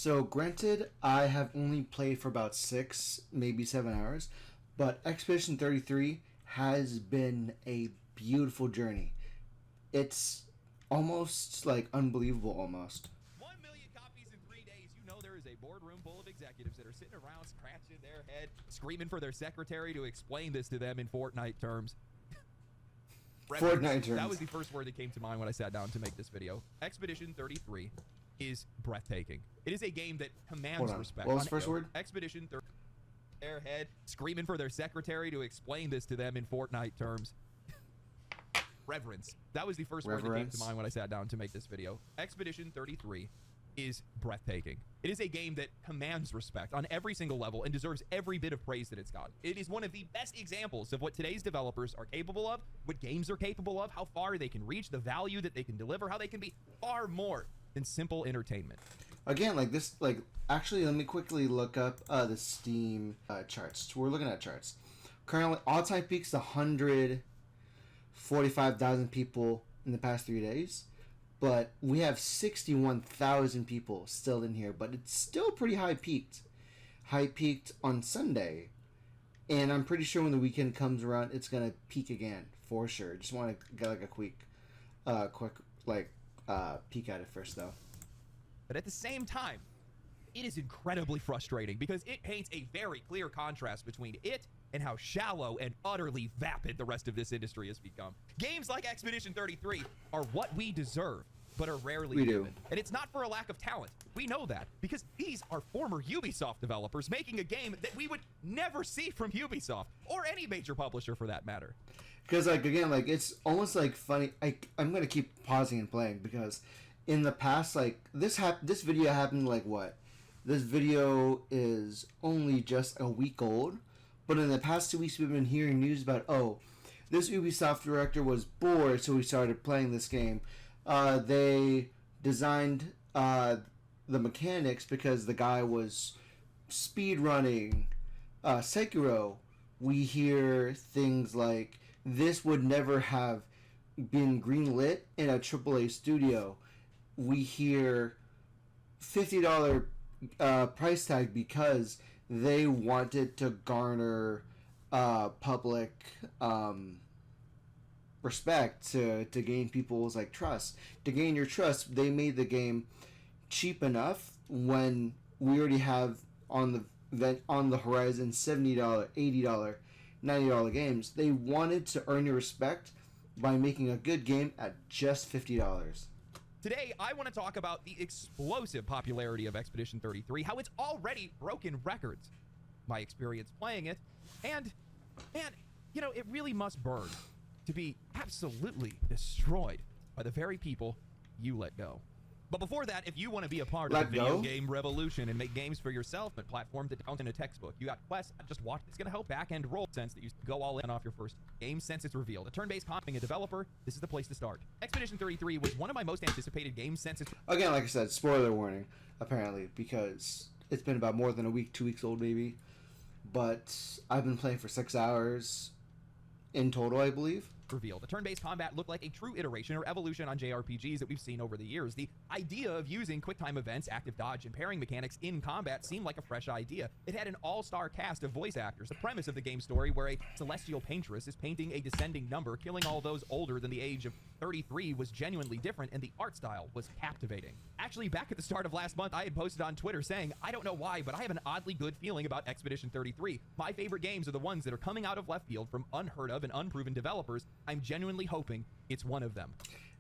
So, granted, I have only played for about 6, maybe 7 hours, but Expedition 33 has been a beautiful journey. It's almost like unbelievable, almost. 1 million copies in 3 days. You know there is a boardroom full of executives that are sitting around scratching their head, screaming for their secretary to explain this to them in Fortnite terms. Fortnite terms. That was the first word that came to mind when I sat down to make this video. Expedition 33 is breathtaking. It is a game that commands respect. What was the first word? Expedition 33. Their head, screaming for their secretary to explain this to them in Fortnite terms. Reverence. That was the first word that came to mind when I sat down to make this video. Expedition 33 is breathtaking. It is a game that commands respect on every single level and deserves every bit of praise that it's gotten. It is one of the best examples of what today's developers are capable of, what games are capable of, how far they can reach, the value that they can deliver, how they can be far more than simple entertainment. Again, actually, let me quickly look up the Steam charts. We're looking at charts. Currently, all-time peaks 145,000 people in the past 3 days. But we have 61,000 people still in here, but it's still pretty high peaked. High peaked on Sunday. And I'm pretty sure when the weekend comes around, it's going to peak again, for sure. Just want to get like a quick peek at it first, though. But at the same time, it is incredibly frustrating because it paints a very clear contrast between it and how shallow and utterly vapid the rest of this industry has become. Games like Expedition 33 are what we deserve, but are rarely given. And it's not for a lack of talent. We know that because these are former Ubisoft developers making a game that we would never see from Ubisoft or any major publisher for that matter. Because it's almost like funny. I'm gonna keep pausing and playing because in the past, this video happened what? This video is only just a week old. But in the past 2 weeks, we've been hearing news about, this Ubisoft director was bored, so he started playing this game. They designed the mechanics because the guy was speedrunning Sekiro. We hear things like, this would never have been greenlit in a AAA studio. We hear $50 price tag because they wanted to garner public respect to gain people's trust. To gain your trust, they made the game cheap enough when we already have on the horizon $70, $80, $90 games. They wanted to earn your respect by making a good game at just $50. Today, I want to talk about the explosive popularity of Expedition 33, how it's already broken records, my experience playing it, and, man, it really must burn to be absolutely destroyed by the very people you let go. But before that, if you want to be a part of the video game revolution and make games for yourself but platforms that don't in a textbook, you got quests, just watch. It's going to help back-end roll sense that you go all in off your first game since it's revealed. A turn-based comp, being a developer, this is the place to start. Expedition 33 was one of my most anticipated games since it's... Again, like I said, spoiler warning, apparently, because it's been about more than a week, 2 weeks old maybe. But I've been playing for 6 hours in total, I believe. Revealed. The turn-based combat looked like a true iteration or evolution on JRPGs that we've seen over the years. The idea of using quick-time events, active dodge, and pairing mechanics in combat seemed like a fresh idea. It had an all-star cast of voice actors. The premise of the game's story, where a celestial paintress is painting a descending number, killing all those older than the age of 33, was genuinely different, and the art style was captivating. Actually, back at the start of last month, I had posted on Twitter saying, I don't know why, but I have an oddly good feeling about Expedition 33. My favorite games are the ones that are coming out of left field from unheard of and unproven developers. I'm genuinely hoping it's one of them.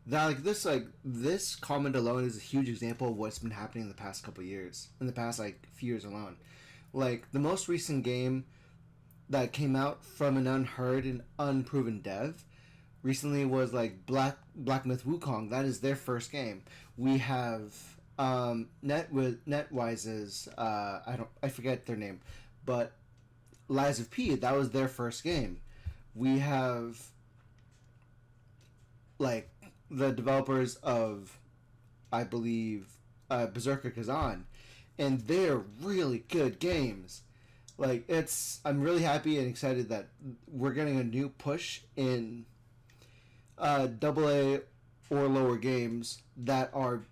This comment alone is a huge example of what's been happening in the past couple of years. In the past few years alone. The most recent game that came out from an unheard and unproven dev recently was Black Myth Wukong. That is their first game. We have NetWise's I forget their name, but Wtphu, that was their first game. We have the developers of, I believe, Berserker Kazan, and they're really good games. I'm really happy and excited that we're getting a new push in AA or lower games that are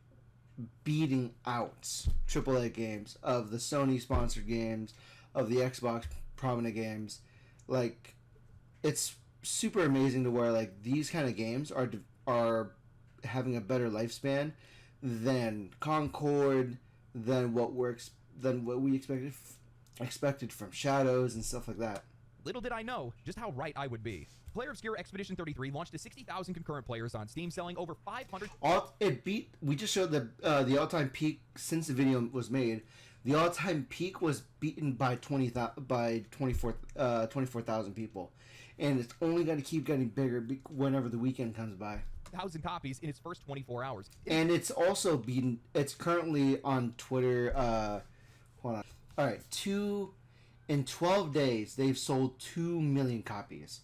beating out AAA games of the Sony sponsored games, of the Xbox prominent games. Like, it's super amazing to where like these kind of games are having a better lifespan than Concord, than what we expected from Shadows and stuff like that. Little did I know just how right I would be. Player Obscure Expedition 33 launched to 60,000 concurrent players on Steam, selling over 500. We just showed the all-time peak since the video was made. The all-time peak was beaten by 24,000 people, and it's only going to keep getting bigger whenever the weekend comes by. 1,000 copies in its first 24 hours. And it's also beaten. It's currently on Twitter. Hold on. All right, in 12 days they've sold 2 million copies.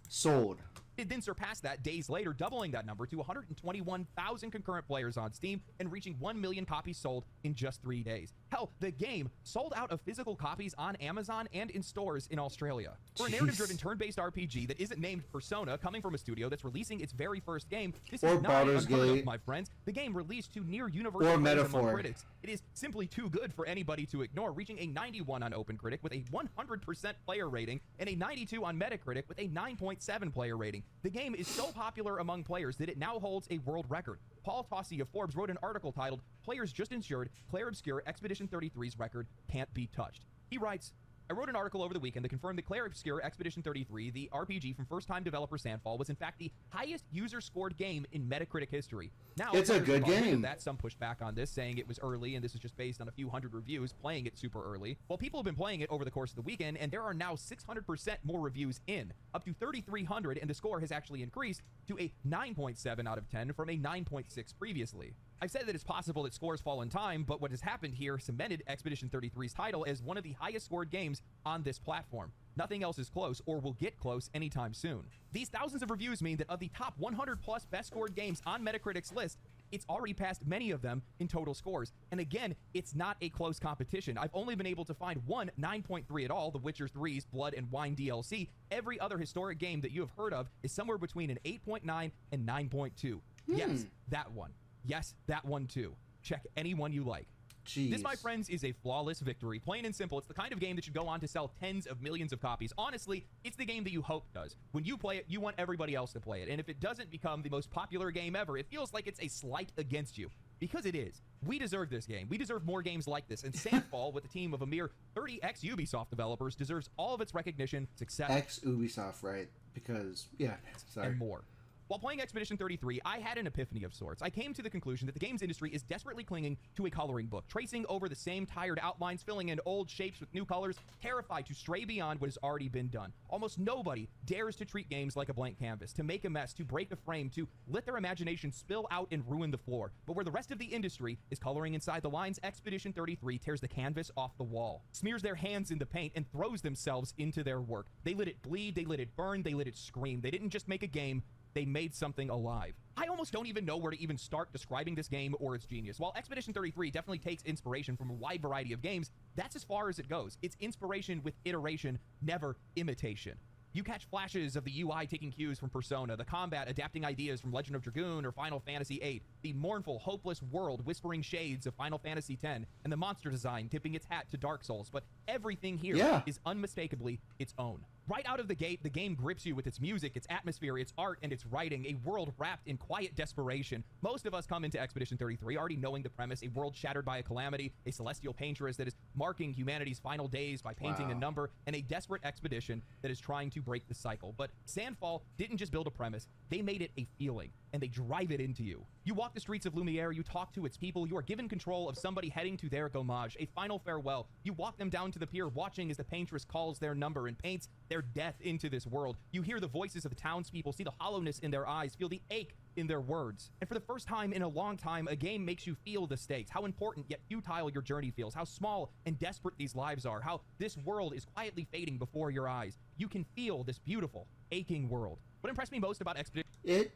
Sold. It then surpassed that days later, doubling that number to 121,000 concurrent players on Steam and reaching 1 million copies sold in just 3 days. Hell, the game sold out of physical copies on Amazon and in stores in Australia. For a narrative-driven turn-based RPG that isn't named Persona, coming from a studio that's releasing its very first game, this is not unheard of, my friends. The game released to near universal praise among critics. It is simply too good for anybody to ignore, reaching a 91 on OpenCritic with a 100% player rating and a 92 on Metacritic with a 9.7 player rating. The game is so popular among players that it now holds a world record. Paul Tossi of Forbes wrote an article titled, "Players Just Ensured Claire Obscure Expedition 33's Record Can't Be Touched." He writes, I wrote an article over the weekend that confirmed that Claire Obscure Expedition 33, the RPG from first-time developer Sandfall, was in fact the highest user-scored game in Metacritic history. Now, it's a good game. That some pushed back on this, saying it was early and this is just based on a few hundred reviews playing it super early. Well, people have been playing it over the course of the weekend, and there are now 600% more reviews in, up to 3,300, and the score has actually increased to a 9.7 out of 10 from a 9.6 previously. I've said that it's possible that scores fall in time, but what has happened here cemented Expedition 33's title as one of the highest scored games on this platform. Nothing else is close or will get close anytime soon. These thousands of reviews mean that of the top 100 plus best scored games on Metacritic's list, it's already passed many of them in total scores. And again, it's not a close competition. I've only been able to find one 9.3 at all, The Witcher 3's Blood and Wine DLC. Every other historic game that you have heard of is somewhere between an 8.9 and 9.2. Yes, that one. Yes, that one too. Check any one you like. Jeez. This, my friends, is a flawless victory. Plain and simple, it's the kind of game that should go on to sell tens of millions of copies. Honestly, it's the game that you hope does. When you play it, you want everybody else to play it. And if it doesn't become the most popular game ever, it feels like it's a slight against you. Because it is. We deserve this game. We deserve more games like this. And Sandfall, with a team of a mere 30 ex-Ubisoft developers, deserves all of its recognition, success, ex-Ubisoft, right? Because, yeah, sorry. And more. While playing Expedition 33, I had an epiphany of sorts. I came to the conclusion that the games industry is desperately clinging to a coloring book, tracing over the same tired outlines, filling in old shapes with new colors, terrified to stray beyond what has already been done. Almost nobody dares to treat games like a blank canvas, to make a mess, to break a frame, to let their imagination spill out and ruin the floor. But where the rest of the industry is coloring inside the lines, Expedition 33 tears the canvas off the wall, smears their hands in the paint, and throws themselves into their work. They let it bleed, they let it burn, they let it scream. They didn't just make a game, they made something alive. I almost don't even know where to even start describing this game or its genius. While Expedition 33 definitely takes inspiration from a wide variety of games, that's as far as it goes. It's inspiration with iteration, never imitation. You catch flashes of the UI taking cues from Persona, the combat adapting ideas from Legend of Dragoon or Final Fantasy VIII, the mournful, hopeless world whispering shades of Final Fantasy X, and the monster design tipping its hat to Dark Souls, but everything here is unmistakably its own. Right out of the gate, the game grips you with its music, its atmosphere, its art, and its writing, a world wrapped in quiet desperation. Most of us come into Expedition 33 already knowing the premise, a world shattered by a calamity, a celestial paintress that is marking humanity's final days by painting a number, and a desperate expedition that is trying to break the cycle. But Sandfall didn't just build a premise, they made it a feeling, and they drive it into you. You walk the streets of Lumiere, you talk to its people, you are given control of somebody heading to their gommage, a final farewell. You walk them down to the pier, watching as the paintress calls their number and paints their death into this world. You hear the voices of the townspeople, see the hollowness in their eyes, feel the ache in their words. And for the first time in a long time, a game makes you feel the stakes, how important yet futile your journey feels, how small and desperate these lives are, how this world is quietly fading before your eyes. You can feel this beautiful, aching world. What impressed me most about Expedition... It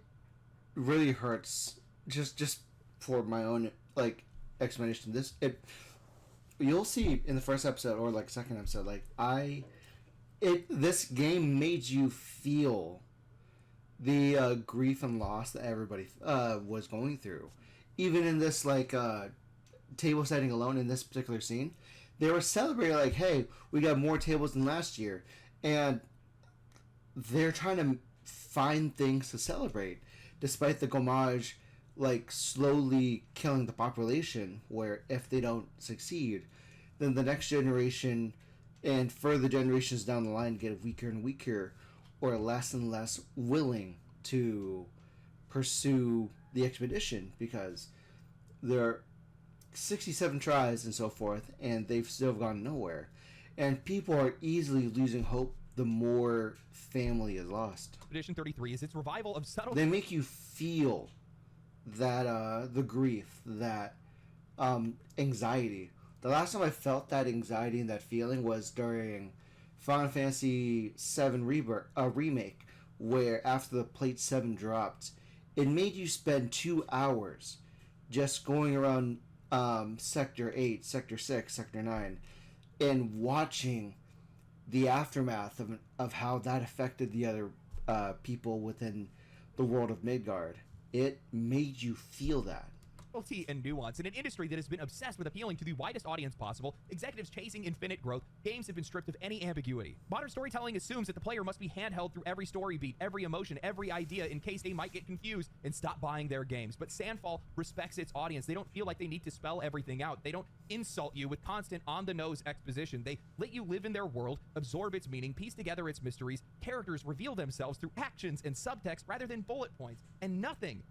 really hurts, just for my own, like, explanation. You'll see in the first episode, or, like, second episode, like, this game made you feel the grief and loss that everybody was going through. even in this like table setting alone in this particular scene, they were celebrating like, hey, we got more tables than last year, and they're trying to find things to celebrate, despite the Gomage like slowly killing the population. Where if they don't succeed, then the next generation and further generations down the line get weaker and weaker, or less and less willing to pursue the expedition because there are 67 tries and so forth, and they've still gone nowhere. And people are easily losing hope the more family is lost. Edition 33 is its revival of subtle... They make you feel that the grief, that anxiety. The last time I felt that anxiety and that feeling was during Final Fantasy VII Remake, where after the Plate 7 dropped, it made you spend 2 hours just going around Sector 8, Sector 6, Sector 9, and watching the aftermath of how that affected the other people within the world of Midgard. It made you feel that. Subtlety and nuance. In an industry that has been obsessed with appealing to the widest audience possible, executives chasing infinite growth, games have been stripped of any ambiguity. Modern storytelling assumes that the player must be handheld through every story beat, every emotion, every idea, in case they might get confused and stop buying their games. But Sandfall respects its audience. They don't feel like they need to spell everything out. They don't insult you with constant on-the-nose exposition. They let you live in their world, absorb its meaning, piece together its mysteries. Characters reveal themselves through actions and subtext rather than bullet points. And nothing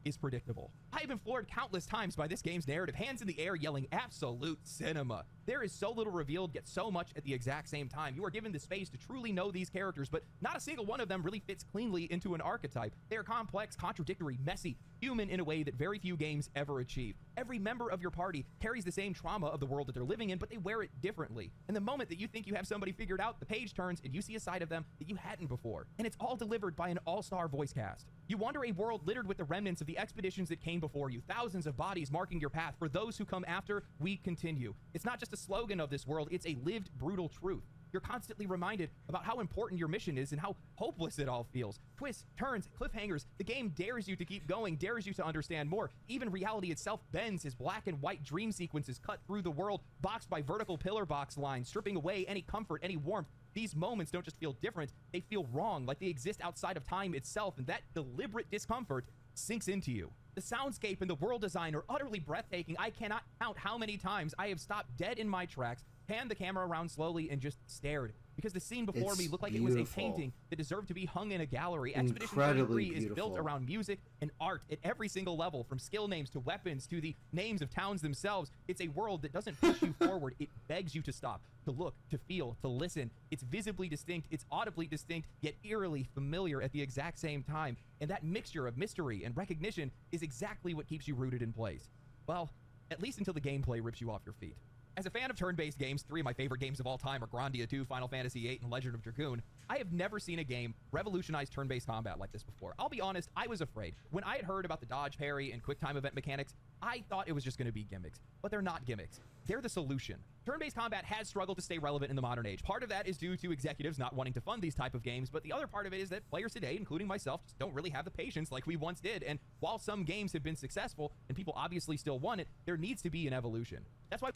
is predictable. I have been floored countless times by this game's narrative, hands in the air yelling absolute cinema. There is so little revealed, yet so much at the exact same time. You are given the space to truly know these characters, but not a single one of them really fits cleanly into an archetype. They are complex, contradictory, messy, human in a way that very few games ever achieve. Every member of your party carries the same trauma of the world that they're living in, but they wear it differently. And the moment that you think you have somebody figured out, the page turns and you see a side of them that you hadn't before. And it's all delivered by an all-star voice cast. You wander a world littered with the remnants of the expeditions that came before you, thousands of bodies marking your path. For those who come after, we continue. It's not just a slogan of this world, it's a lived, brutal truth. You're constantly reminded about how important your mission is and how hopeless it all feels. Twists, turns, cliffhangers, the game dares you to keep going, dares you to understand more. Even reality itself bends as black and white dream sequences cut through the world, boxed by vertical pillar box lines, stripping away any comfort, any warmth. These moments don't just feel different, they feel wrong, like they exist outside of time itself, and that deliberate discomfort sinks into you. The soundscape and the world design are utterly breathtaking. I cannot count how many times I have stopped dead in my tracks, panned the camera around slowly, and just stared. Because the scene before me looked like it was a painting that deserved to be hung in a gallery. Expedition 33 is built around music and art at every single level, from skill names to weapons to the names of towns themselves. It's a world that doesn't push you forward. It begs you to stop, to look, to feel, to listen. It's visibly distinct, it's audibly distinct, yet eerily familiar at the exact same time. And that mixture of mystery and recognition is exactly what keeps you rooted in place. Well, at least until the gameplay rips you off your feet. As a fan of turn-based games, 3 of my favorite games of all time are Grandia 2, Final Fantasy VIII, and Legend of Dragoon, I have never seen a game revolutionize turn-based combat like this before. I'll be honest, I was afraid. When I had heard about the dodge, parry, and quick time event mechanics, I thought it was just going to be gimmicks. But they're not gimmicks. They're the solution. Turn-based combat has struggled to stay relevant in the modern age. Part of that is due to executives not wanting to fund these type of games, but the other part of it is that players today, including myself, just don't really have the patience like we once did. And while some games have been successful, and people obviously still want it, there needs to be an evolution. That's why...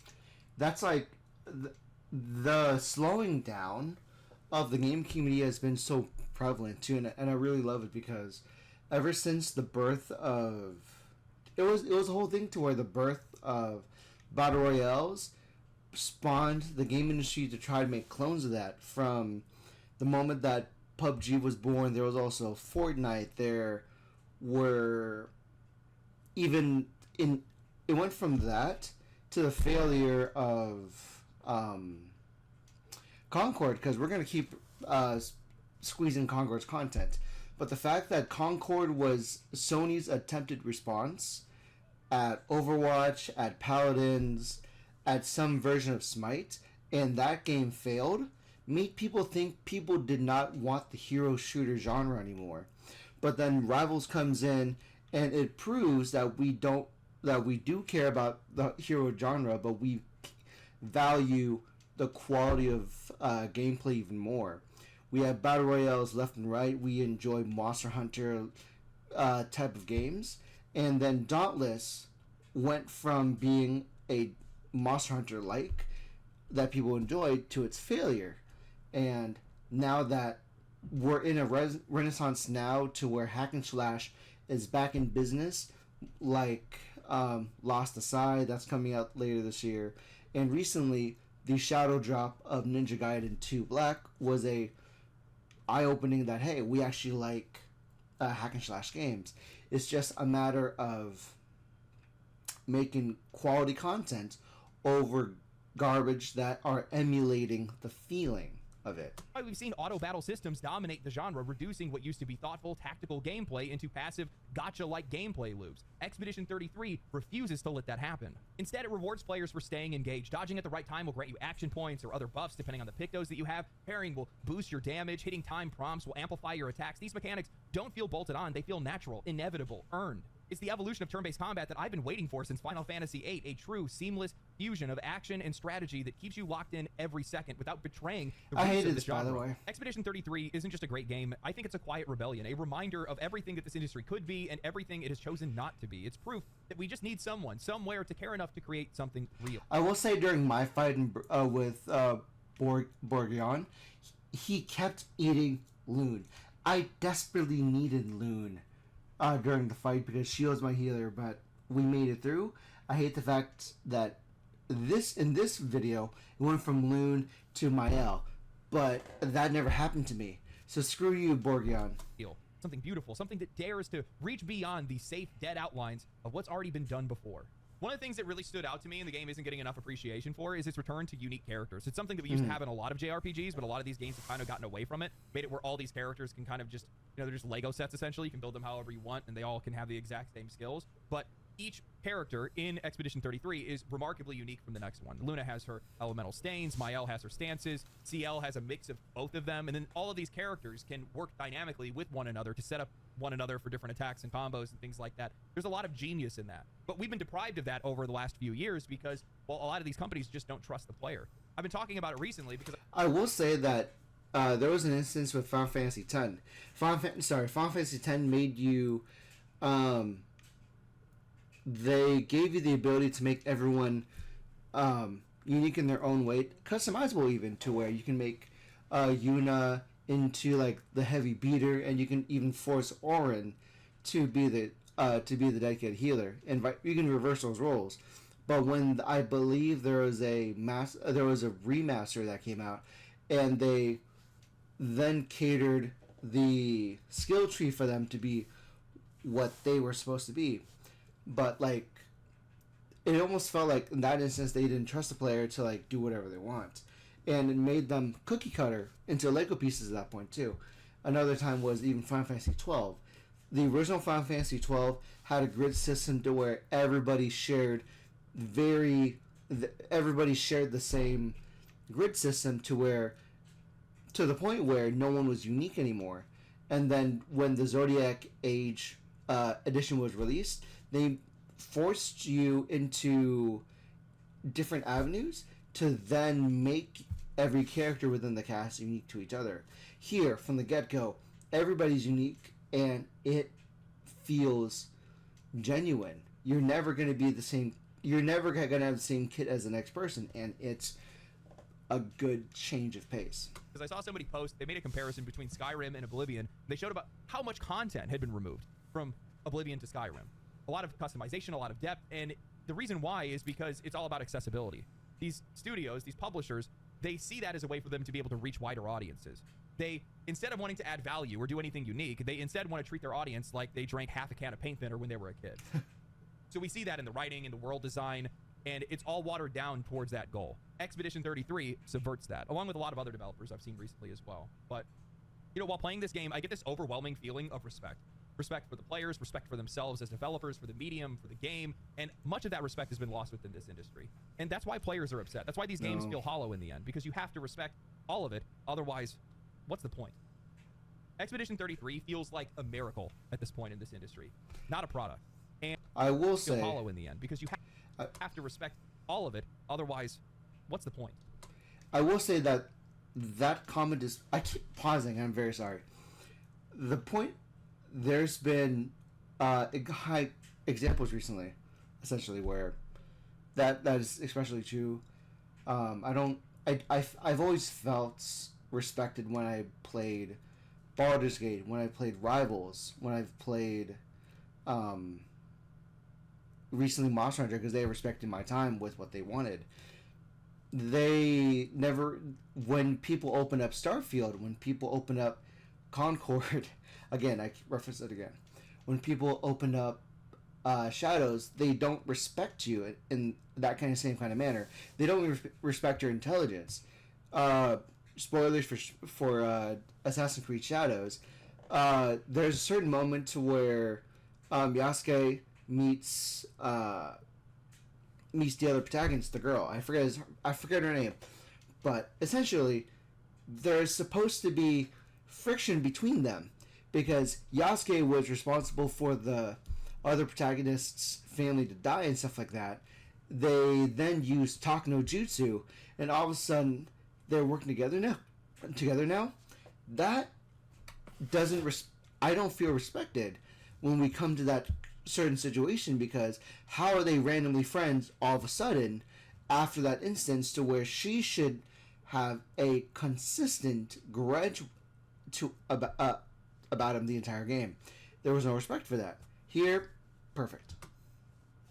That's like... The slowing down of the game community has been so prevalent too, and I really love it because ever since the birth of... It was a whole thing to where the birth of Battle Royales spawned the game industry to try to make clones of that. From the moment that PUBG was born, there was also Fortnite. There were even in... It went from that to the failure of Concord, because we're going to keep squeezing Concord's content. But the fact that Concord was Sony's attempted response at Overwatch, at Paladins, at some version of Smite, and that game failed, made people think people did not want the hero shooter genre anymore. But then Rivals comes in, and it proves that we do care about the hero genre, but we value the quality of gameplay even more. We have battle royales left and right. We enjoy Monster Hunter type of games, And then Dauntless went from being a Monster Hunter like that people enjoyed to its failure. And now that we're in a renaissance now to where hack and slash is back in business, like Lost Aside, that's coming out later this year. And recently, the shadow drop of Ninja Gaiden 2 Black was a eye-opening that, hey, we actually like hack and slash games. It's just a matter of making quality content over garbage that are emulating the feeling of it. We've seen auto battle systems dominate the genre, reducing what used to be thoughtful, tactical gameplay into passive, gotcha-like gameplay loops. Expedition 33 refuses to let that happen. Instead, it rewards players for staying engaged. Dodging at the right time will grant you action points or other buffs depending on the pictos that you have. Parrying will boost your damage. Hitting time prompts will amplify your attacks. These mechanics don't feel bolted on. They feel natural, inevitable, earned. It's the evolution of turn-based combat that I've been waiting for since Final Fantasy VIII, a true, seamless fusion of action and strategy that keeps you locked in every second without betraying the roots of the genre. By the way. Expedition 33 isn't just a great game. I think it's a quiet rebellion, a reminder of everything that this industry could be and everything it has chosen not to be. It's proof that we just need someone, somewhere to care enough to create something real. I will say during my fight with Borgion, he kept eating Loon. I desperately needed Loon during the fight because she was my healer, but we made it through. I hate the fact that in this video it went from Loon to Mael, but that never happened to me. So screw you, Borgion. Something beautiful, something that dares to reach beyond the safe, dead outlines of what's already been done before. One of the things that really stood out to me and the game isn't getting enough appreciation for is its return to unique characters. It's something that we used to have in a lot of JRPGs, but a lot of these games have kind of gotten away from it, made it where all these characters can kind of just, they're just Lego sets essentially. You can build them however you want and they all can have the exact same skills. But each character in Expedition 33 is remarkably unique from the next one. Luna has her elemental stains, Mael has her stances, CL has a mix of both of them, and then all of these characters can work dynamically with one another to set up one another for different attacks and combos and things like that. There's a lot of genius in that. But we've been deprived of that over the last few years because, well, a lot of these companies just don't trust the player. I've been talking about it recently because I will say that there was an instance with Final Fantasy X. Final Fantasy X made you they gave you the ability to make everyone unique in their own way, customizable even, to where you can make Yuna into like the heavy beater, and you can even force Auron to be the dedicated healer, and you can reverse those roles. But when I believe there was a remaster that came out, and they then catered the skill tree for them to be what they were supposed to be. But like, it almost felt like in that instance they didn't trust the player to like do whatever they want, and it made them cookie cutter into Lego pieces at that point too. Another time was even Final Fantasy XII. The original Final Fantasy XII had a grid system to where everybody shared the same grid system to the point where no one was unique anymore. And then when the Zodiac Age edition was released, they forced you into different avenues to then make every character within the cast unique to each other. Here, from the get-go, everybody's unique, and it feels genuine. You're never going to be the same. You're never going to have the same kit as the next person, and it's a good change of pace. Because I saw somebody post, they made a comparison between Skyrim and Oblivion. They showed about how much content had been removed from Oblivion to Skyrim. A lot of customization, a lot of depth, and the reason why is because it's all about accessibility. These studios, these publishers, they see that as a way for them to be able to reach wider audiences. They, instead of wanting to add value or do anything unique, they instead want to treat their audience like they drank half a can of paint thinner when they were a kid. So we see that in the writing, in the world design, and it's all watered down towards that goal. Expedition 33 subverts that, along with a lot of other developers I've seen recently as well. But, you know, while playing this game, I get this overwhelming feeling of respect. Respect for the players, respect for themselves as developers, for the medium, for the game, and much of that respect has been lost within this industry. And that's why players are upset. That's why these games feel hollow in the end, because you have to respect all of it, otherwise, what's the point? Expedition 33 feels like a miracle at this point in this industry, not a product. And I will say hollow in the end, because you have to respect all of it, otherwise, what's the point? I will say that comment is, I keep pausing, I'm very sorry. The point, there's been examples recently, essentially, where that is especially true. I don't. I've always felt respected when I played Baldur's Gate, when I played Rivals, when I've played um, recently Monster Hunter, because they respected my time with what they wanted. They never, when people open up Starfield, when people open up Concord, again, I reference it again. When people open up Shadows, they don't respect you in that kind of same kind of manner. They don't respect your intelligence. Spoilers for Assassin's Creed Shadows. There's a certain moment to where Yasuke meets the other protagonist, the girl. I forget her name, but essentially, there's supposed to be friction between them because Yasuke was responsible for the other protagonist's family to die and stuff like that. They then use Talk no Jutsu, and all of a sudden they're working together now. That doesn't. I don't feel respected when we come to that certain situation, because how are they randomly friends all of a sudden after that instance to where she should have a consistent grudge about him the entire game? There was no respect for that. Here, perfect.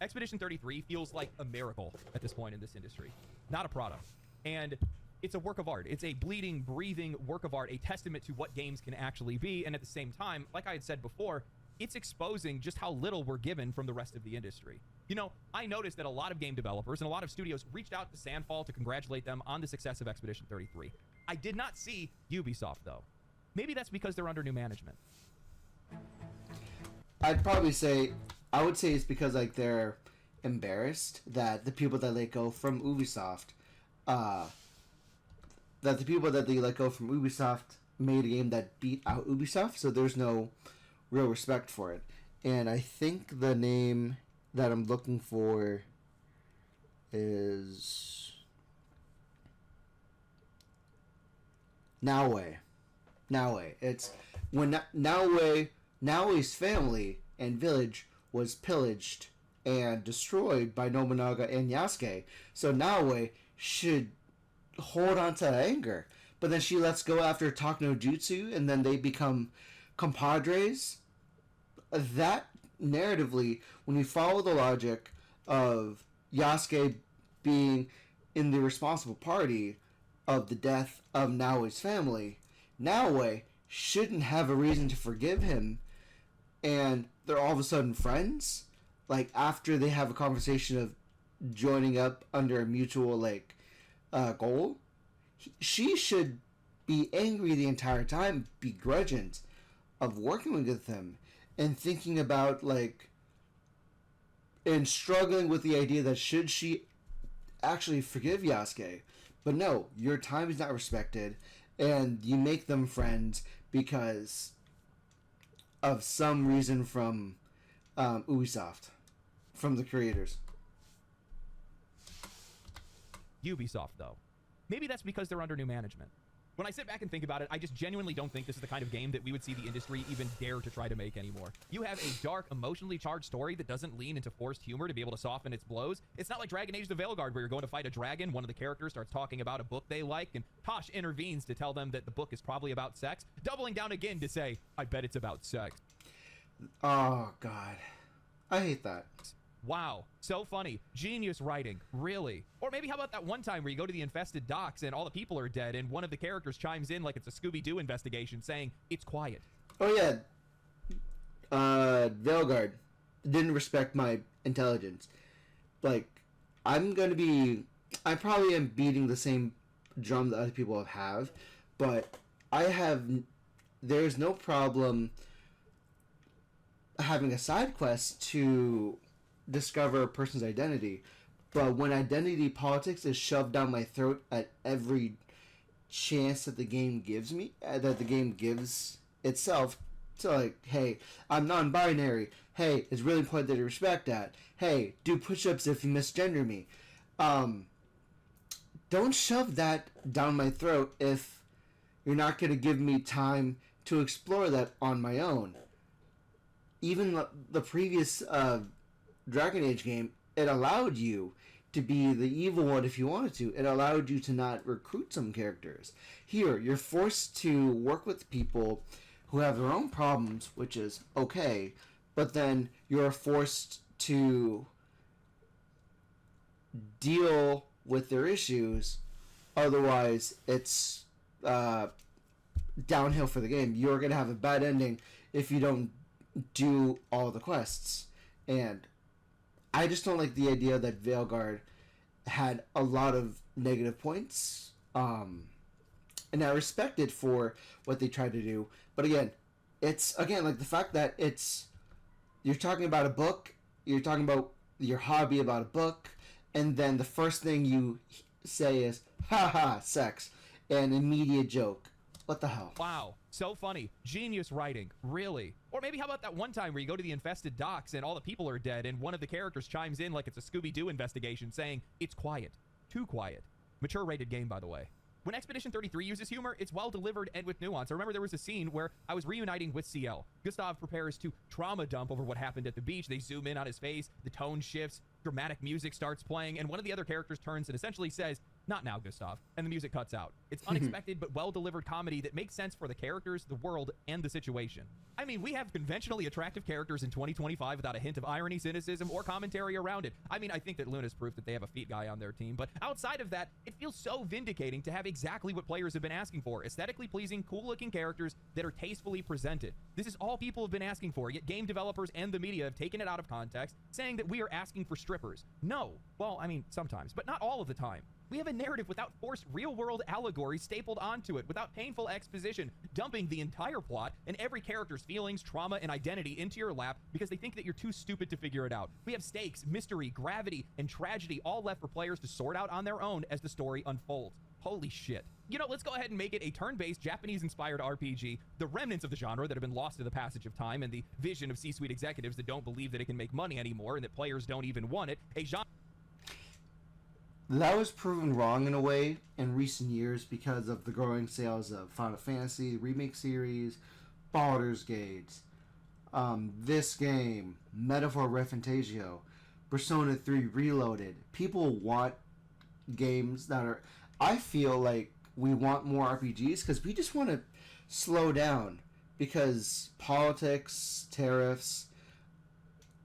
Expedition 33 feels like a miracle at this point in this industry, not a product. And it's a work of art. It's a bleeding, breathing work of art, a testament to what games can actually be. And at the same time, like I had said before, it's exposing just how little we're given from the rest of the industry. You know, I noticed that a lot of game developers and a lot of studios reached out to Sandfall to congratulate them on the success of Expedition 33. I did not see Ubisoft, though. Maybe that's because they're under new management. I would say it's because like they're embarrassed that the people that let go from Ubisoft, made a game that beat out Ubisoft, so there's no real respect for it. And I think the name that I'm looking for is Naue. It's when Naue's family and village was pillaged and destroyed by Nobunaga and Yasuke. So Naue should hold on to anger. But then she lets go after Talk no Jutsu, and then they become compadres. That narratively, when you follow the logic of Yasuke being in the responsible party of the death of Naue's family, Naue shouldn't have a reason to forgive him, and they're all of a sudden friends. Like after they have a conversation of joining up under a mutual goal, she should be angry the entire time, begrudging of working with him, and thinking about and struggling with the idea that should she actually forgive Yasuke. But no, your time is not respected, and you make them friends because of some reason from Ubisoft, from the creators. Ubisoft, though. Maybe that's because they're under new management. When I sit back and think about it, I just genuinely don't think this is the kind of game that we would see the industry even dare to try to make anymore. You have a dark, emotionally charged story that doesn't lean into forced humor to be able to soften its blows. It's not like Dragon Age the Veilguard, where you're going to fight a dragon, one of the characters starts talking about a book they like, and Tosh intervenes to tell them that the book is probably about sex, doubling down again to say, I bet it's about sex. Oh, God. I hate that. Wow, so funny. Genius writing, really. Or maybe how about that one time where you go to the infested docks and all the people are dead and one of the characters chimes in like it's a Scooby-Doo investigation saying, it's quiet. Oh yeah. Veilguard didn't respect my intelligence. I probably am beating the same drum that other people have, but there's no problem having a side quest to discover a person's identity, but when identity politics is shoved down my throat at every chance that the game gives me, that the game gives itself, to hey, I'm non-binary, hey, it's really important that you respect that, hey, do push-ups if you misgender me, don't shove that down my throat if you're not going to give me time to explore that on my own. Even the previous Dragon Age game, it allowed you to be the evil one if you wanted to. It allowed you to not recruit some characters. Here, you're forced to work with people who have their own problems, which is okay, but then you're forced to deal with their issues. Otherwise, it's downhill for the game. You're going to have a bad ending if you don't do all the quests. And I just don't like the idea that Veilguard had a lot of negative points. And I respect it for what they tried to do. But again, it's, again, like the fact that you're talking about a book, you're talking about your hobby about a book, and then the first thing you say is, haha, sex, an immediate joke. What the hell? Wow, so funny. Genius writing, really. Or maybe how about that one time where you go to the infested docks and all the people are dead and one of the characters chimes in like it's a Scooby-Doo investigation saying, it's quiet. Too quiet. Mature rated game, by the way. When Expedition 33 uses humor, it's well delivered and with nuance. I remember there was a scene where I was reuniting with CL. Gustav prepares to trauma dump over what happened at the beach. They zoom in on his face, the tone shifts, dramatic music starts playing, and one of the other characters turns and essentially says, not now, Gustav, and the music cuts out. It's unexpected but well-delivered comedy that makes sense for the characters, the world, and the situation. I mean, we have conventionally attractive characters in 2025 without a hint of irony, cynicism, or commentary around it. I mean, I think that Luna's proof that they have a feet guy on their team, but outside of that, it feels so vindicating to have exactly what players have been asking for, aesthetically pleasing, cool-looking characters that are tastefully presented. This is all people have been asking for, yet game developers and the media have taken it out of context, saying that we are asking for strippers. No. Well, I mean, sometimes, but not all of the time. We have a narrative without forced real-world allegory stapled onto it, without painful exposition, dumping the entire plot and every character's feelings, trauma, and identity into your lap because they think that you're too stupid to figure it out. We have stakes, mystery, gravity, and tragedy all left for players to sort out on their own as the story unfolds. Holy shit. You know, let's go ahead and make it a turn-based, Japanese-inspired RPG, the remnants of the genre that have been lost to the passage of time and the vision of C-suite executives that don't believe that it can make money anymore and that players don't even want it, a genre... That was proven wrong in a way in recent years because of the growing sales of Final Fantasy remake series, Baldur's Gate, this game, Metaphor Refantasio, Persona 3 Reloaded. People want games that are... I feel like we want more RPGs because we just want to slow down because politics, tariffs...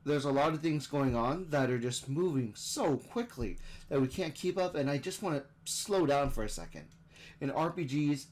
There's a lot of things going on that are just moving so quickly that we can't keep up, and I just want to slow down for a second. And RPGs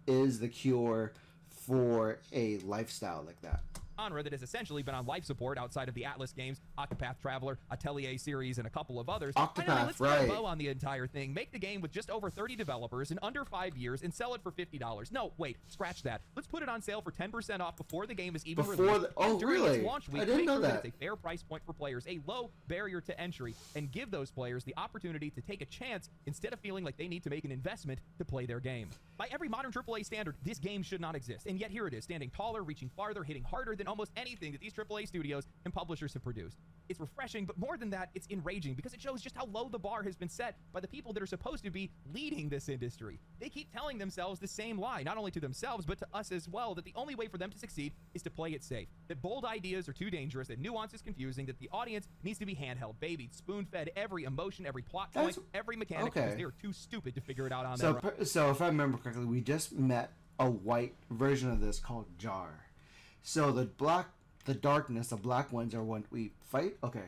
is the cure for a lifestyle like that. Genre that has essentially been on life support outside of the Atlas games, Octopath Traveler, Atelier series, and a couple of others. Octopath, let's right. put a bow on the entire thing. Make the game with just over 30 developers in under 5 years and sell it for $50. No, wait, scratch that. Let's put it on sale for 10% off before the game is even released. Oh, during really? its launch week, I didn't make know sure that. it's a fair price point for players, a low barrier to entry, and give those players the opportunity to take a chance instead of feeling like they need to make an investment to play their game. By every modern AAA standard, this game should not exist, and yet here it is, standing taller, reaching farther, hitting harder than almost anything that these AAA studios and publishers have produced. It's refreshing, but more than that, it's enraging because it shows just how low the bar has been set by the people that are supposed to be leading this industry. They keep telling themselves the same lie, not only to themselves, but to us as well, that the only way for them to succeed is to play it safe, that bold ideas are too dangerous, that nuance is confusing, that the audience needs to be handheld, babied, spoon-fed every emotion, every plot point, every mechanic, because they're too stupid to figure it out on their own. So if I remember correctly, we just met a white version of this called Jar. So the darkness, the black ones are when we fight? Okay.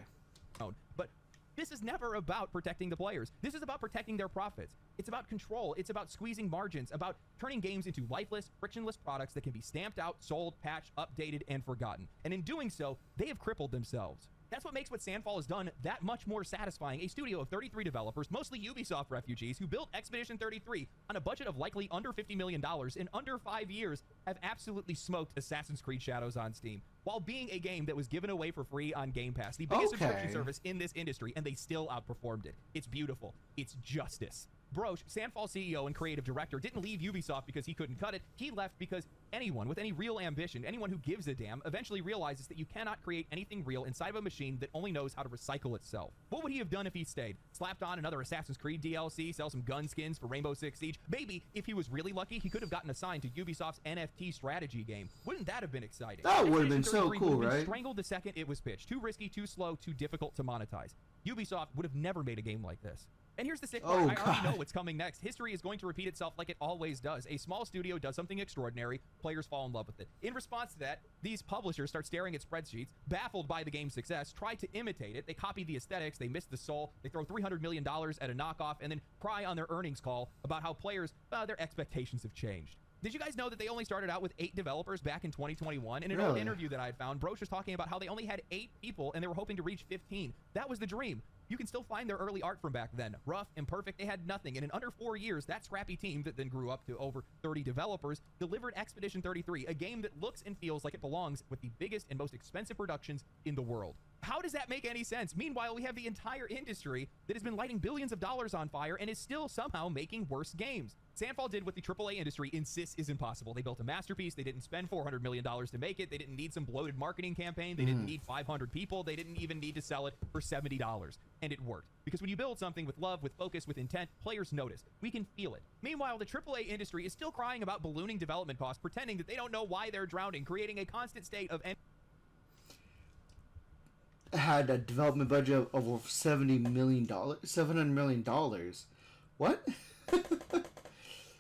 But this is never about protecting the players. This is about protecting their profits. It's about control. It's about squeezing margins, about turning games into lifeless, frictionless products that can be stamped out, sold, patched, updated, and forgotten. And in doing so, they have crippled themselves. That's what makes what Sandfall has done that much more satisfying. A studio of 33 developers, mostly Ubisoft refugees, who built Expedition 33 on a budget of likely under $50 million in under 5 years, have absolutely smoked Assassin's Creed Shadows on Steam, while being a game that was given away for free on Game Pass, the biggest subscription service in this industry, and they still outperformed it. It's beautiful. It's justice. Broche, Sandfall CEO and creative director, didn't leave Ubisoft because he couldn't cut it. He left because anyone with any real ambition, anyone who gives a damn, eventually realizes that you cannot create anything real inside of a machine that only knows how to recycle itself. What would he have done if he stayed? Slapped on another Assassin's Creed DLC, sell some gun skins for Rainbow Six Siege? Maybe, if he was really lucky, he could have gotten assigned to Ubisoft's NFT strategy game. Wouldn't that have been exciting? That would have been so cool, right? Strangled the second it was pitched. Too risky, too slow, too difficult to monetize. Ubisoft would have never made a game like this. And here's the sick part. I already know what's coming next. History is going to repeat itself like it always does. A small studio does something extraordinary. Players fall in love with it. In response to that, these publishers start staring at spreadsheets, baffled by the game's success, try to imitate it. They copy the aesthetics. They miss the soul. They throw $300 million at a knockoff and then cry on their earnings call about how players, their expectations have changed. Did you guys know that they only started out with 8 developers back in 2021? In an old interview that I had found, Broche was talking about how they only had 8 people and they were hoping to reach 15. That was the dream. You can still find their early art from back then. Rough, imperfect, they had nothing. And in under 4 years, that scrappy team that then grew up to over 30 developers delivered Expedition 33, a game that looks and feels like it belongs with the biggest and most expensive productions in the world. How does that make any sense? Meanwhile, we have the entire industry that has been lighting billions of dollars on fire and is still somehow making worse games. Sandfall did what the AAA industry insists is impossible. They built a masterpiece. They didn't spend $400 million to make it. They didn't need some bloated marketing campaign. They didn't need 500 people. They didn't even need to sell it for $70. And it worked. Because when you build something with love, with focus, with intent, players notice. We can feel it. Meanwhile, the AAA industry is still crying about ballooning development costs, pretending that they don't know why they're drowning, creating a constant state of... Had a development budget of over $700 million. What?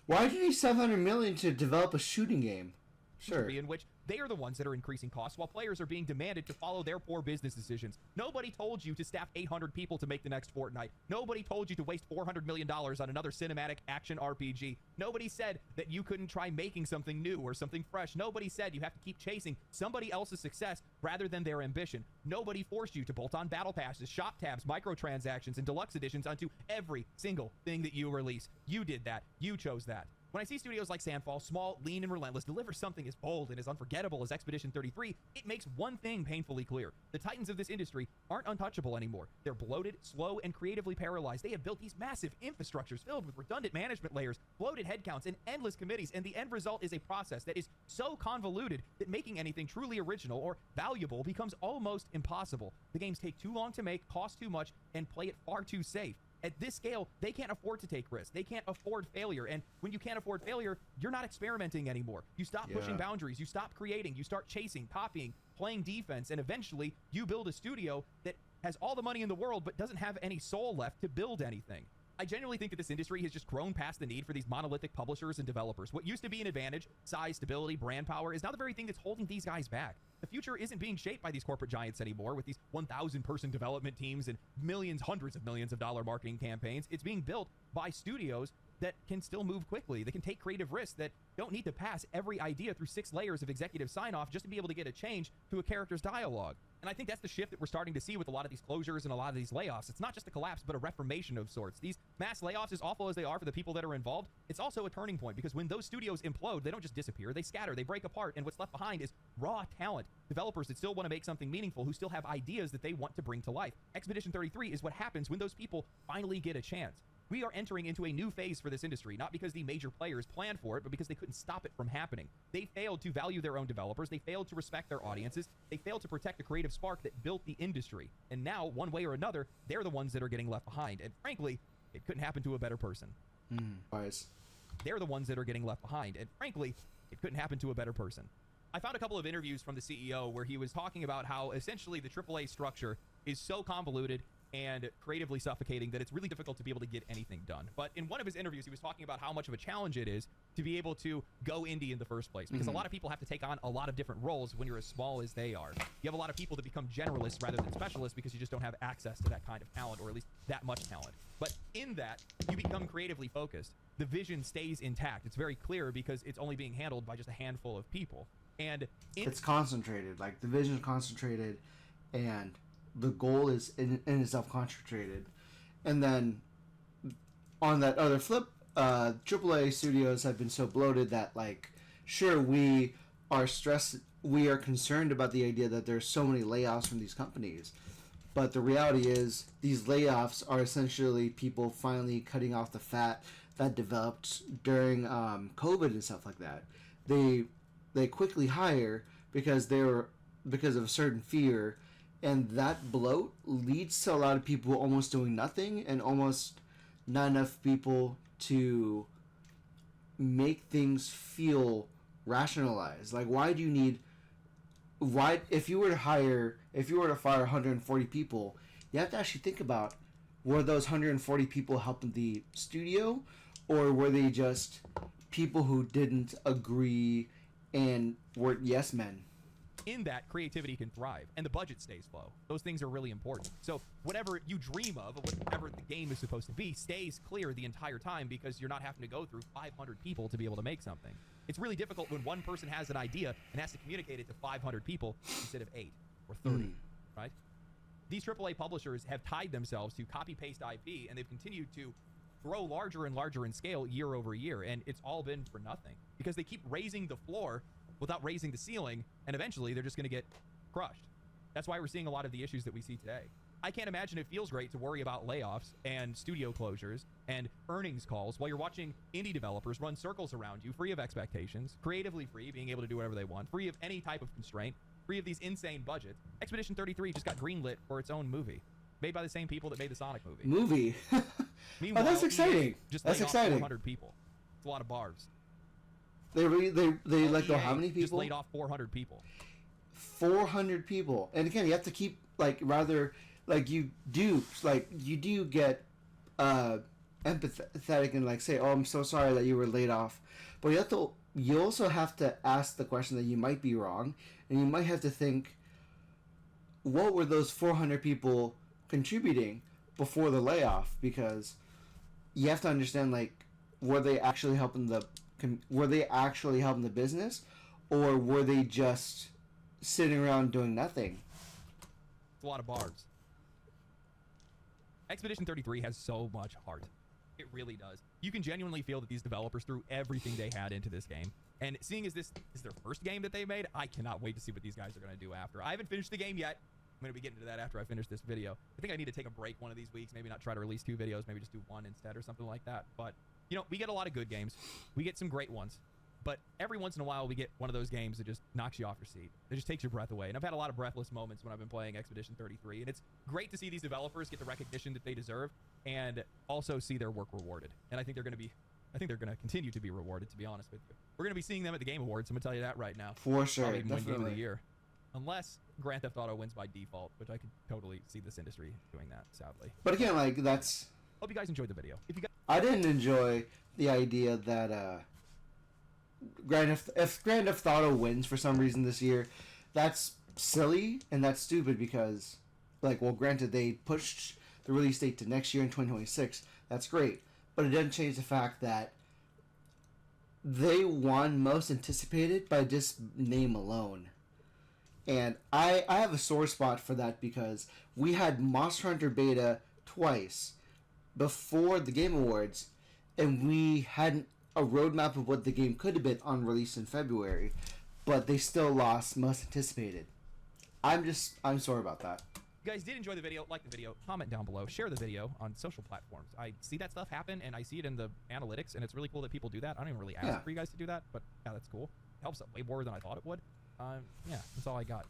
Why do you need $700 million to develop a shooting game? Sure. In which they are the ones that are increasing costs while players are being demanded to follow their poor business decisions. Nobody told you to staff 800 people to make the next Fortnite. Nobody told you to waste $400 million on another cinematic action RPG. Nobody said that you couldn't try making something new or something fresh. Nobody said you have to keep chasing somebody else's success rather than their ambition. Nobody forced you to bolt on battle passes, shop tabs, microtransactions, and deluxe editions onto every single thing that you release. You did that. You chose that. When I see studios like Sandfall, small, lean, and relentless, deliver something as bold and as unforgettable as Expedition 33, it makes one thing painfully clear. The titans of this industry aren't untouchable anymore. They're bloated, slow, and creatively paralyzed. They have built these massive infrastructures filled with redundant management layers, bloated headcounts, and endless committees, and the end result is a process that is so convoluted that making anything truly original or valuable becomes almost impossible. The games take too long to make, cost too much, and play it far too safe. At this scale, they can't afford to take risks. They can't afford failure. And when you can't afford failure, you're not experimenting anymore. You stop pushing boundaries. You stop creating. You start chasing, copying, playing defense. And eventually, you build a studio that has all the money in the world but doesn't have any soul left to build anything. I genuinely think that this industry has just grown past the need for these monolithic publishers and developers. What used to be an advantage, size, stability, brand power, is now the very thing that's holding these guys back. The future isn't being shaped by these corporate giants anymore with these 1,000-person development teams and millions, hundreds of millions of dollar marketing campaigns. It's being built by studios that can still move quickly. They can take creative risks that don't need to pass every idea through 6 layers of executive sign-off just to be able to get a change to a character's dialogue. And I think that's the shift that we're starting to see with a lot of these closures and a lot of these layoffs. It's not just a collapse, but a reformation of sorts. These mass layoffs, as awful as they are for the people that are involved, it's also a turning point because when those studios implode, they don't just disappear, they scatter, they break apart, and what's left behind is raw talent, developers that still want to make something meaningful, who still have ideas that they want to bring to life. Expedition 33 is what happens when those people finally get a chance. We are entering into a new phase for this industry, not because the major players planned for it, but because they couldn't stop it from happening. They failed to value their own developers. They failed to respect their audiences. They failed to protect the creative spark that built the industry. And now, one way or another, they're the ones that are getting left behind. And frankly, it couldn't happen to a better person. Wise. They're the ones that are getting left behind. And frankly, it couldn't happen to a better person. I found a couple of interviews from the CEO where he was talking about how essentially the AAA structure is so convoluted and creatively suffocating that it's really difficult to be able to get anything done. But in one of his interviews, he was talking about how much of a challenge it is to be able to go indie in the first place, because a lot of people have to take on a lot of different roles when you're as small as they are. You have a lot of people that become generalists rather than specialists because you just don't have access to that kind of talent, or at least that much talent. But in that, you become creatively focused. The vision stays intact. It's very clear because it's only being handled by just a handful of people. And it's concentrated, like the vision is concentrated, and the goal is in itself concentrated. And then on that other flip, AAA studios have been so bloated that, like, sure, we are stressed, we are concerned about the idea that there's so many layoffs from these companies, But the reality is, these layoffs are essentially people finally cutting off the fat that developed during COVID and stuff like that. They quickly hire because of a certain fear, and that bloat leads to a lot of people almost doing nothing and almost not enough people to make things feel rationalized. Like, if you were to fire 140 people, you have to actually think about, were those 140 people helping the studio, or were they just people who didn't agree and were yes men? In that, creativity can thrive and the budget stays low. Those things are really important. So whatever you dream of, whatever the game is supposed to be, stays clear the entire time, because you're not having to go through 500 people to be able to make something. It's really difficult when one person has an idea and has to communicate it to 500 people instead of 8 or 30, right? These AAA publishers have tied themselves to copy-paste IP, and they've continued to grow larger and larger in scale year over year, and it's all been for nothing because they keep raising the floor without raising the ceiling, and eventually they're just going to get crushed. That's why we're seeing a lot of the issues that we see today. I can't imagine it feels great to worry about layoffs and studio closures and earnings calls while you're watching indie developers run circles around you, free of expectations, creatively free, being able to do whatever they want, free of any type of constraint, free of these insane budgets. Expedition 33 just got greenlit for its own movie, made by the same people that made the Sonic movie. Meanwhile, that's exciting. EA just That's laid off exciting. 400 people. It's a lot of barbs. They let go how many Just people? laid off 400 people. 400 people. And again, you have to keep you do get empathetic and say, oh, I'm so sorry that you were laid off. But you also have to ask the question that you might be wrong, and you might have to think, what were those 400 people contributing before the layoff? Because you have to understand, were they actually helping the business, or were they just sitting around doing nothing? It's a lot of barbs. Expedition 33 has so much heart. It really does. You can genuinely feel that these developers threw everything they had into this game. And seeing as this is their first game that they made, I cannot wait to see what these guys are going to do after. I haven't finished the game yet. I'm going to be getting to that after I finish this video. I think I need to take a break one of these weeks, maybe not try to release 2 videos, maybe just do 1 instead or something like that. But, we get a lot of good games. We get some great ones. But every once in a while, we get one of those games that just knocks you off your seat. It just takes your breath away. And I've had a lot of breathless moments when I've been playing Expedition 33. And it's great to see these developers get the recognition that they deserve and also see their work rewarded. And I think they're going to continue to be rewarded, to be honest with you. We're going to be seeing them at the Game Awards. I'm going to tell you that right now. For sure, Probably even win Game of definitely. the Year. Unless Grand Theft Auto wins by default, which I could totally see this industry doing that, sadly. But again, that's... Hope you guys enjoyed the video. I didn't enjoy the idea that if Grand Theft Auto wins for some reason this year, that's silly and that's stupid because, granted, they pushed the release date to next year in 2026. That's great. But it doesn't change the fact that they won most anticipated by just name alone. And I have a sore spot for that because we had Monster Hunter Beta twice before the Game Awards, and we hadn't a roadmap of what the game could have been on release in February, but they still lost most anticipated. I'm sorry about that. If you guys did enjoy the video, like the video, comment down below, share the video on social platforms. I see that stuff happen, and I see it in the analytics, and it's really cool that people do that. I don't even really ask for you guys to do that, but yeah, that's cool. It helps way more than I thought it would. Yeah, that's all I got.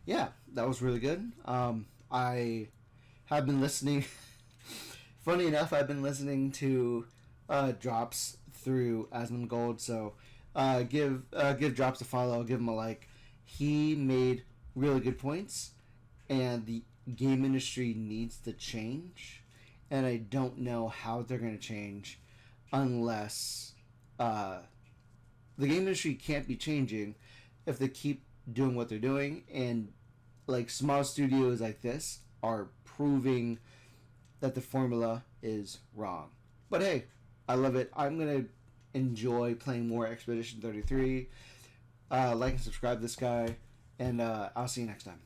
Yeah, that was really good. I have been listening. Funny enough, I've been listening to Drops through Asmongold, so give Drops a follow, give him a like. He made really good points, and the game industry needs to change, and I don't know how they're going to change unless the game industry can't be changing if they keep doing what they're doing, and small studios like this are proving that the formula is wrong. But hey, I love it. I'm gonna enjoy playing more Expedition 33. Like and subscribe to this guy, and I'll see you next time.